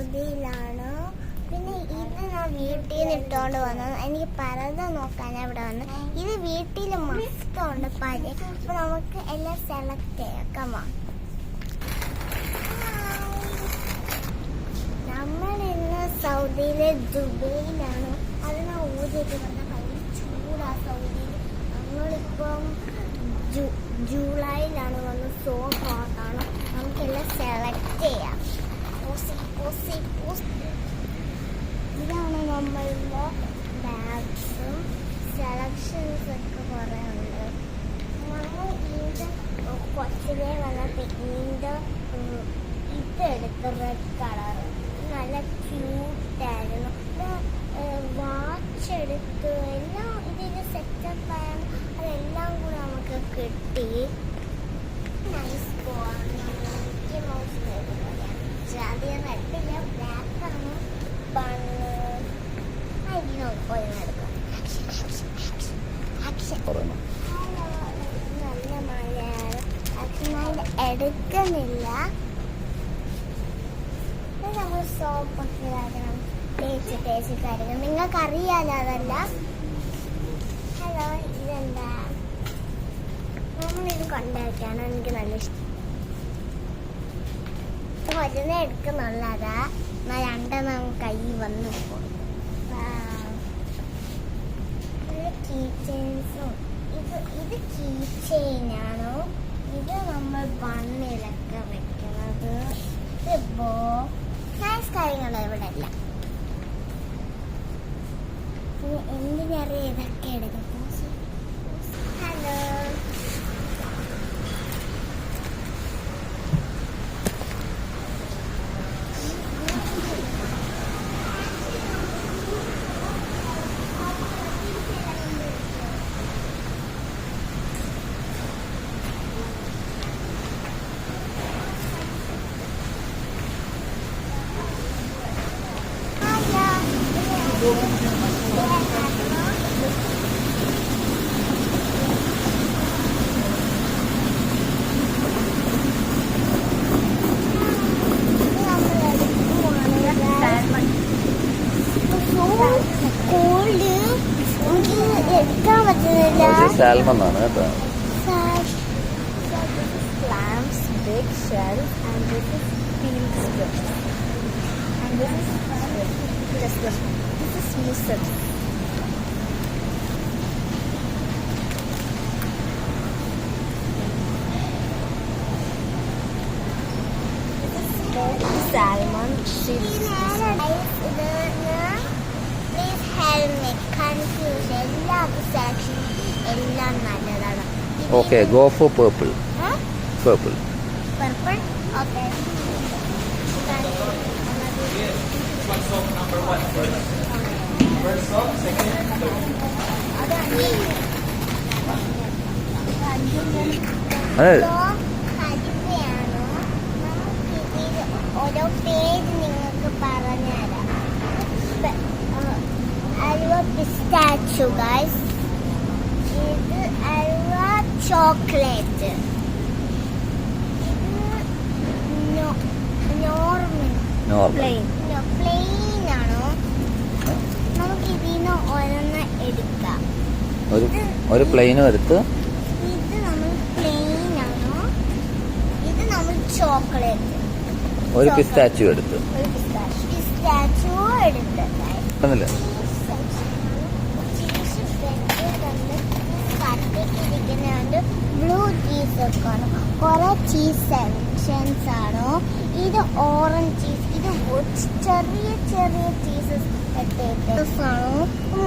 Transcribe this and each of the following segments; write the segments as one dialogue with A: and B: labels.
A: സൗദിയിലാണ്. പിന്നെ ഇത് ഞാൻ വീട്ടിൽ നിന്ന് ഇട്ടുകൊണ്ട് വന്നു. എനിക്ക് പരത നോക്കാൻ ഇവിടെ വന്നു. ഇത് വീട്ടിൽ മസ്തുണ്ട് പല. അപ്പൊ നമുക്ക് എല്ലാം സെലക്ട് ചെയ്യാം. കമാ നമ്മൾ ഇന്ന് സൗദിയിലെ ദുബൈയിലാണ്. അത് ഞാൻ ഊതിയിട്ട് വന്ന ഭയങ്കര ചൂടാ സൗദിയിൽ. ഞങ്ങളിപ്പം ജൂലൈയിലാണ് വന്ന്. സോ ഹോട്ടാണ്. നമുക്കെല്ലാം സെലക്ട് ചെയ്യാം. ഇതാണ് നമ്മളുടെ ബാഗ്സും സെലക്ഷൻസ് ഒക്കെ കുറേ ഉണ്ട്. ഞങ്ങൾ ഇത് കൊച്ചിലെ വന്ന പിന്നീട് ഇതെടുത്ത് റെഡ് കളർ നല്ല ക്യൂട്ടായിരുന്നു. വാച്ച് എടുത്ത് എല്ലാം ഇതിൻ്റെ സെറ്റപ്പ് ആയാണ്. അതെല്ലാം കൂടെ നമുക്ക് കിട്ടി. നൈസ് മിക്കി മൗസ് അധികം റെഡില്ല, ബ്ലാക്കാണ്. ബണ്ണ് ഇതിനൊക്കെടുക്കാം. നല്ല മഴയാണ്. ആക്ഷൻ എടുക്കുന്നില്ല. നമ്മൾ സോപ്പൊക്കെ ആക്കണം, തേച്ച് കരുതും. നിങ്ങൾക്കറിയാലോ അതല്ല. ഹലോ, ഇതെന്താ? നമ്മളിത് കൊണ്ടുവയ്ക്കാണ്. എനിക്ക് നല്ല ഇഷ്ടം. ഒരെണ്ണം എടുക്കുന്നുള്ളതാ. രണ്ടെണ്ണം കൈ വന്നു പോകും. കീ ചെയിൻസും. ഇത് കീ ചെയിനാണോ? ഇത് നമ്മൾ ബണ്ണിലൊക്കെ വെക്കുന്നത്. ഇത് നൈസ് കാര്യങ്ങൾ ഇവിടെ അല്ല. എന്തിനറിയാം ഇതൊക്കെ എടുക്കും. ഹലോ,
B: സാൽമൺ ആണ് കേട്ടോ.
A: clams, big shells, and this is field strips, and this is mussels. Salmon, please helmet, confusion, എല്ലാം സെക്ഷൻ എല്ലാം നല്ലതാണ്.
B: Okay, go for purple. Purple.
A: Purple? Okay.
C: First soap number 1 first. First soap, second, third.
B: അതെ,
A: ഓരോ പേര് നിങ്ങൾക്ക് പറഞ്ഞുതരാം. Halwa പിസ്താച്ചു guys. ഇത് halwa chocolate. Plain ആണോ? നമുക്ക് ഇതിന്ന് ഒരെണ്ണം എടുക്കാം.
B: ഒരു പ്ലെയിനും എടുത്ത്.
A: ഇത് നമ്മൾ പ്ലെയിൻ ആണോ? ഇത് നമ്മൾ ചോക്ലേറ്റ്.
B: ഒരു പിസ്താച്ചു എടുത്ത്.
A: പിസ്താച്ചു എടുത്ത്. ബ്ലൂ ചീസ് ഒക്കെ ആണ്. കുറെ ചീസ് സെക്ഷൻസ് ആണോ? ഇത് ഓറഞ്ച് ചീസ്. ഇത് ചെറിയ ചെറിയ ചീസസ് ആണോ?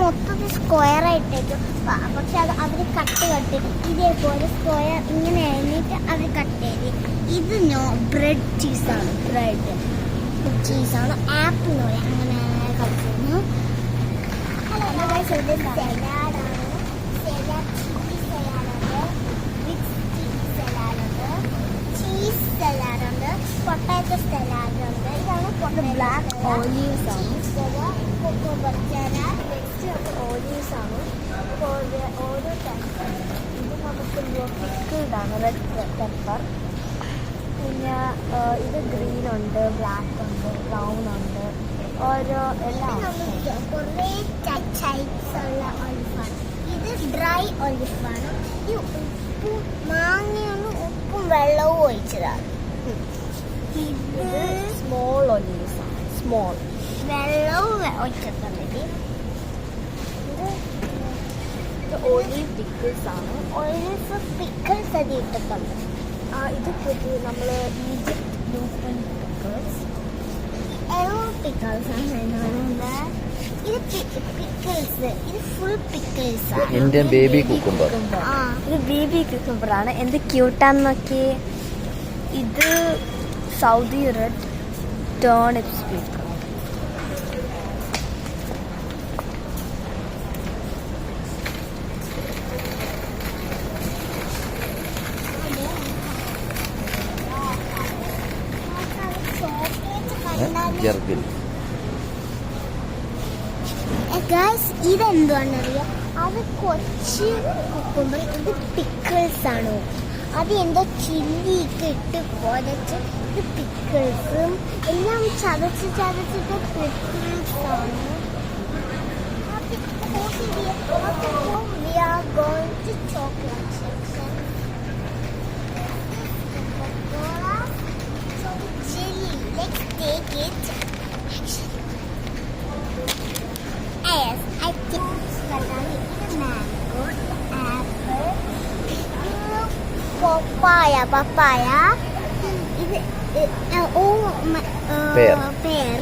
A: മൊത്തത്തിൽ സ്ക്വയർ ആയിട്ടേക്കും. പക്ഷെ അത് അവർ കട്ട് ഇതേപോലെ സ്ക്വയർ ഇങ്ങനെ എഴുന്നിട്ട് അവർ കട്ട് ചെയ്ത്. ഇത് ബ്രെഡ് ചീസാണ്. ബ്രെഡ് ചീസാണ്. ആപ്പിൾ അങ്ങനെ കളിക്കുന്നു. സലാഡാണ്. ചീസ് സലാഡുണ്ട്. പൊട്ടാറ്റോ സലാഡുണ്ട്. ഇതാണ് ബ്ലാക്ക് ഓലീവ്സ് ആണ്. ഓലീവ്സ് ആണ്. ഓരോ പെപ്പർ. ഇത് നമുക്ക് പിക്കിൾഡാണ്. Red pepper. പിന്നെ ഇത് ഗ്രീൻ ഉണ്ട്, ബ്ലാക്ക് ഉണ്ട്, ബ്രൗൺ ഉണ്ട്, ഓരോ എല്ലാം കുറേ ടൈപ്സ് ഉള്ള ഒലിഫാണ്. ഇത് ഡ്രൈ ഒലിഫാണ്. ഈ ഉപ്പും മാങ്ങയാണ്, ഉപ്പും വെള്ളവും ഒഴിച്ചതാണ്. ഇത്
D: സ്മോൾ ഒലീവ്സ് ആണ്. സ്മോൾ
A: വെള്ളവും ഒഴിച്ചിട്ടുണ്ട്.
D: ഇത് ഒലീവ് പിക്കിൾസ് ആണ്.
A: ഒലിഫ് പിക്കിൾസ് അത് ഇട്ടിട്ടുണ്ട്.
D: ഇത് നമ്മൾ ഈജിപ്ത് ബ്ലൂപ്രിന്റ് പിക്കിൾസ്.
A: പിക്കിൾസ് ആണ് ഇത് പിക്കിൾസ്. ഇത് ഫുൾ പിക്കിൾസ് ആണ്.
B: Indian baby cucumber.
D: ഇത് ബേബി കുക്കുംബർ ആണ്. എന്ത് ക്യൂട്ടാന്ന് നോക്കി. ഇത് സൗദി റെഡ് ടേണിപ്സ് പിക്കിൾ.
B: ജർഗിൽ.
A: ഗൈസ് ഇതെന്താണെന്നറിയാം, അത് കൊച്ചി കുക്കുംബർ. ഇത് പിക്കിൾസ് ആണ്. അത് എന്തോ ചില്ലിയൊക്കെ ഇട്ട് കുഴച്ച് ഇത് പിക്കിൾസും എല്ലാം ചതച്ചിട്ട് പിക്കിൾസ് ആണ്. We are going to chocolate section. Coca-Cola, jelly. Let's take it. Yes, I think it's mango, apple, papaya.
B: Pear.
A: Pear.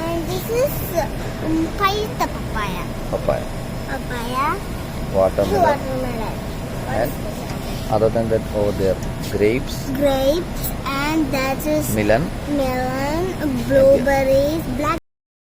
A: And this is paita papaya.
B: Papaya.
A: This
B: Watermelon.
A: watermelon.
B: And other than that, over there, grapes,
A: Grapes, and that is
B: melon,
A: melon, blueberries, black